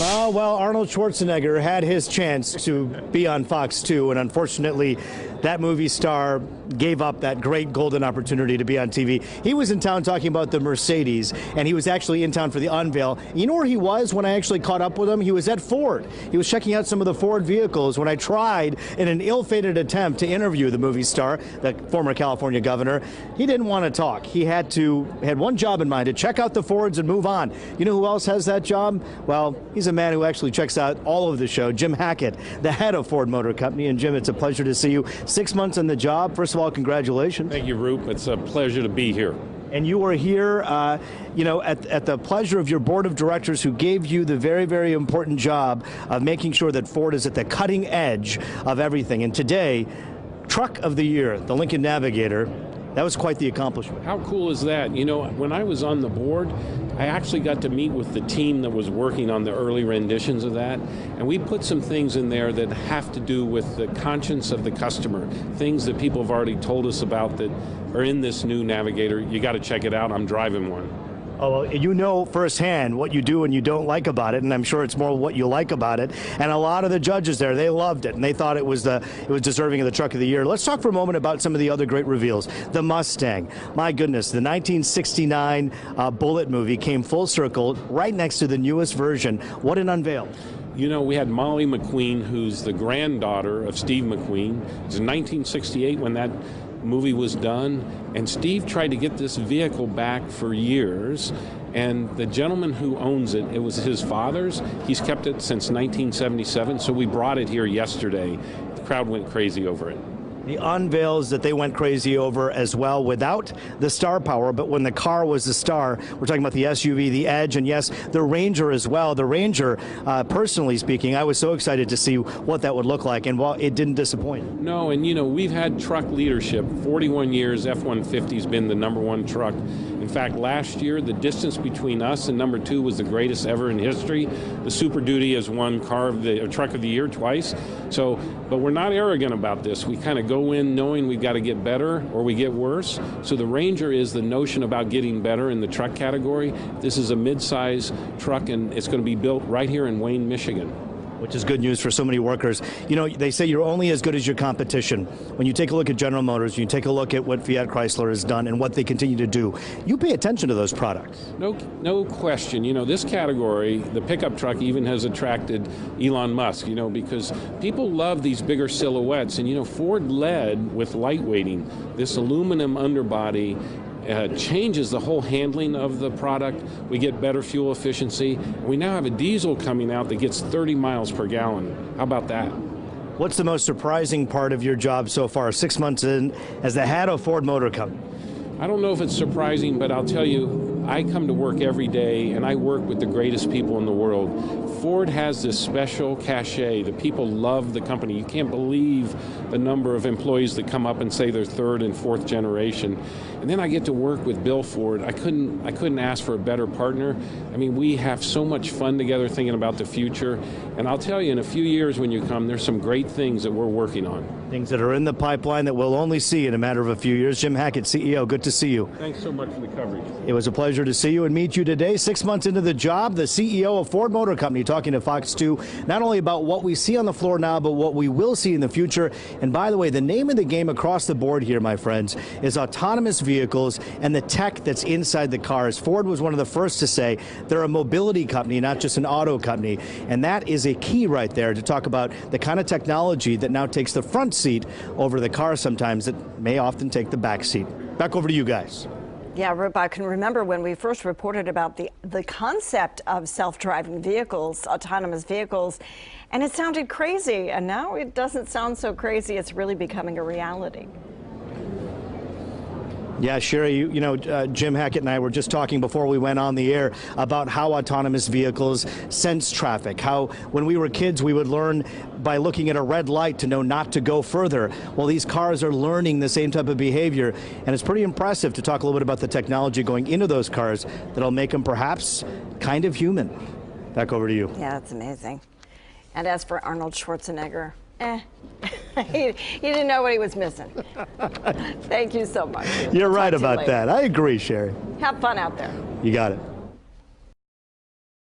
Well, Arnold Schwarzenegger had his chance to be on Fox 2, and unfortunately, that movie star gave up that great golden opportunity to be on TV. He was in town talking about the Mercedes, and he was actually in town for the unveil. You know where he was when I actually caught up with him? He was at Ford. He was checking out some of the Ford vehicles when I tried, in an ill-fated attempt to interview the movie star, the former California governor. He didn't want to talk. He had one job in mind, to check out the Fords and move on. You know who else has that job? Well, he's a man who actually checks out all of the show, Jim Hackett, the head of Ford Motor Company. And Jim, it's a pleasure to see you. 6 months on the job. First of all, congratulations. Thank you, Roop. It's a pleasure to be here. And you are here, at the pleasure of your board of directors, who gave you the very, very important job of making sure that Ford is at the cutting edge of everything. And today, Truck of the Year, the Lincoln Navigator, that was quite the accomplishment. How cool is that? You know, when I was on the board, I actually got to meet with the team that was working on the early renditions of that, and we put some things in there that have to do with the conscience of the customer, things that people have already told us about that are in this new Navigator. You got to check it out. I'm driving one. Oh, well, you know firsthand what you do and you don't like about it, and I'm sure it's more what you like about it. And a lot of the judges there, they loved it, and they thought it was deserving of the Truck of the Year. Let's talk for a moment about some of the other great reveals. The Mustang, my goodness, the 1969 Bullitt movie came full circle right next to the newest version. What an unveil. You know, we had Molly McQueen, who's the granddaughter of Steve McQueen. It was in 1968 when that movie was done, and Steve tried to get this vehicle back for years, and the gentleman who owns it, it was his father's. He's kept it since 1977, so we brought it here yesterday. The crowd went crazy over it. The unveils that they went crazy over as well, without the star power, but when the car was the star. We're talking about the SUV, the Edge, and yes, the Ranger as well. The Ranger, personally speaking, I was so excited to see what that would look like, and well, it didn't disappoint. No, and you know, we've had truck leadership. 41 years, F-150's been the #1 truck. In fact, last year, the distance between us and #2 was the greatest ever in history. The Super Duty has won Truck of the Year twice. So, but we're not arrogant about this. We kind of go in knowing we've got to get better or we get worse. So the Ranger is the notion about getting better in the truck category. This is a mid-size truck, and it's going to be built right here in Wayne, Michigan. Which is good news for so many workers. You know, they say you're only as good as your competition. When you take a look at General Motors, you take a look at what Fiat Chrysler has done and what they continue to do, you pay attention to those products. No question. You know, this category, the pickup truck, even has attracted Elon Musk, you know, because people love these bigger silhouettes. And, you know, Ford led with lightweighting. This aluminum underbody changes the whole handling of the product. We get better fuel efficiency. We now have a diesel coming out that gets 30 miles per gallon. How about that? What's the most surprising part of your job so far, 6 months in, as the head of Ford Motor Company? I don't know if it's surprising, but I'll tell you, I come to work every day and I work with the greatest people in the world. Ford has this special cachet. The people love the company. You can't believe the number of employees that come up and say they're third and fourth generation. And then I get to work with Bill Ford. I couldn't ask for a better partner. I mean, we have so much fun together thinking about the future. And I'll tell you, in a few years when you come, there's some great things that we're working on. Things that are in the pipeline that we'll only see in a matter of a few years. Jim Hackett, CEO, good to see you. Thanks so much for the coverage. It was a pleasure to see you and meet you today. 6 months into the job, the CEO of Ford Motor Company talking to Fox 2, not only about what we see on the floor now, but what we will see in the future. And by the way, the name of the game across the board here, my friends, is autonomous vehicles and the tech that's inside the cars. Ford was one of the first to say they're a mobility company, not just an auto company. And that is a key right there to talk about the kind of technology that now takes the front seat over the car sometimes that may often take the back seat. Back over to you guys. Yeah, Roop, I can remember when we first reported about the concept of self-driving vehicles, autonomous vehicles, and it sounded crazy, and now it doesn't sound so crazy. It's really becoming a reality. Yeah, Sherry, you know, Jim Hackett and I were just talking before we went on the air about how autonomous vehicles sense traffic, how when we were kids we would learn by looking at a red light to know not to go further. Well, these cars are learning the same type of behavior, and it's pretty impressive to talk a little bit about the technology going into those cars that'll make them perhaps kind of human. Back over to you. Yeah, that's amazing. And as for Arnold Schwarzenegger, he didn't know what he was missing. Thank you so much. You're right about that. I agree, Sherry. Have fun out there. You got it.